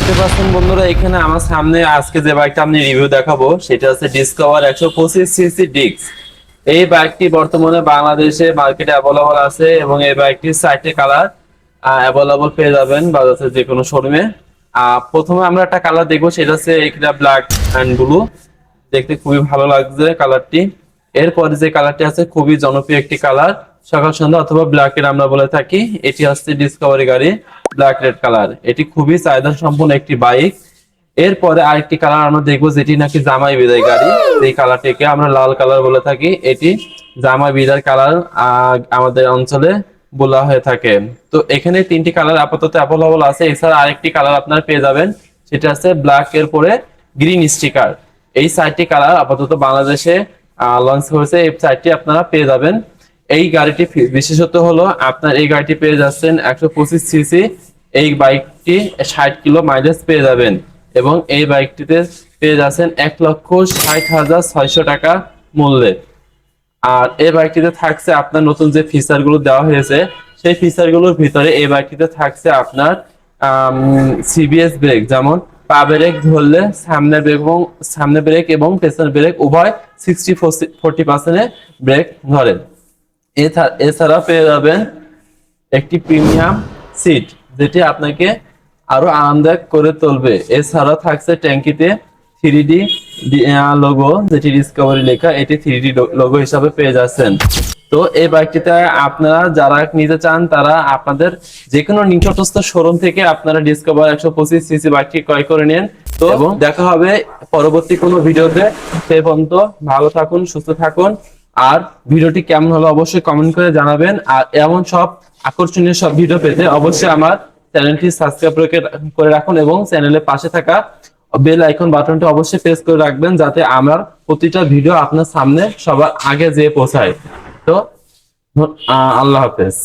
দেখতে পাচ্ছেন বন্ধুরা, এখানে আমার সামনে আজকে যে বাইকটা আমি রিভিউ দেখাবো সেটা হচ্ছে ডিসকভার 125 সিসি ডিক্স। এই বাইকটি বর্তমানে বাংলাদেশে মার্কেটে অ্যাভেলেবল আছে এবং এই বাইকটির 4টি কালার অ্যাভেলেবল পেয়ে যাবেন বাজাজের যে কোনো শোরুমে। প্রথমে আমরা একটা কালার দেখবো, সেটা হচ্ছে এটা ব্ল্যাক অ্যান্ড ব্লু। দেখতে খুবই ভালো লাগছে কালারটি। এরপরে যে কালারটি আছে খুবই জনপ্রিয় একটি কালার, সকাল সন্ধ্যা অথবা ব্ল্যাক এর আমরা বলে থাকি। এটি হচ্ছে ডিসকভারি গাড়ি ব্ল্যাক রেড কালার। এটি খুবই চাহিদা সম্পন্ন একটি বাইক। এরপরে আরেকটি কালার আমরা দেখবো যেটি নাকি জামাই বিদায় গাড়ি, এই কালারটিকে আমরা লাল কালার বলে থাকি। এটি জামাই বিদায় কালার আমাদের অঞ্চলে বলা হয়ে থাকে। তো এখানে 3টি কালার আপাতত অ্যাভেলেবল আছে। এছাড়া আরেকটি কালার আপনারা পেয়ে যাবেন, সেটা আছে ব্ল্যাক এর পরে গ্রিন স্টিকার। এই 4টি কালার আপাতত বাংলাদেশে লঞ্চ হয়েছে। এই 4টি আপনারা পেয়ে যাবেন। এই গাড়িটি বিশেষত হলো আপনার এই গাড়িটি পেয়ে যাচ্ছেন 125 সিসি। এই বাইকটি 60 কিলো মাইলেজ পেয়ে যাবেন এবং এই বাইকটিতে পেয়ে যাচ্ছেন 1,60,600 টাকা মূল্যে। আর এই বাইকটিতে থাকছে আপনার নতুন যে ফিচার গুলো দেওয়া হয়েছে, সেই ফিচার গুলোর ভিতরে এই বাইকটিতে থাকছে আপনার সিবিএস ব্রেক, যেমন পা ব্রেক ধরলে সামনে ব্রেক এবং পেছনের ব্রেক উভয় 60-40% ব্রেক ধরে। এছাড়া পেয়ে যাবেন একটি প্রিমিয়াম সিট, যেটি আপনাকে আরো আরামদায়ক করে তুলবে। এছাড়া থাকছে ট্যাঙ্কিতে 3D লোগো, যেটি ডিসকভারি লেখা, এটি 3D লোগো হিসাবে পেয়ে যাচ্ছেন। তো এই বাইকটিতে আপনারা যারা নিতে চান তারা আপনাদের যে কোনো নিকটস্থ শোরুম থেকে আপনারা ডিসকভার 125 সিসি বাইকটি ক্রয় করে নিন। তো এবং দেখা হবে পরবর্তী কোনো ভিডিওতে। সেই পর্যন্ত ভালো থাকুন, সুস্থ থাকুন। আর ভিডিওটি কেমন হলো অবশ্যই কমেন্ট করে জানাবেন। আর এমন সব আকর্ষণীয় সব ভিডিও পেতে অবশ্যই আমার চ্যানেলটি সাবস্ক্রাইব করে রাখুন এবং চ্যানেলের পাশে থাকা বেল আইকন বাটনটি অবশ্যই প্রেস করে রাখবেন, যাতে আমার প্রতিটা ভিডিও আপনার সামনে সবার আগে যেয়ে পৌঁছায়। তো আল্লাহ হাফেজ।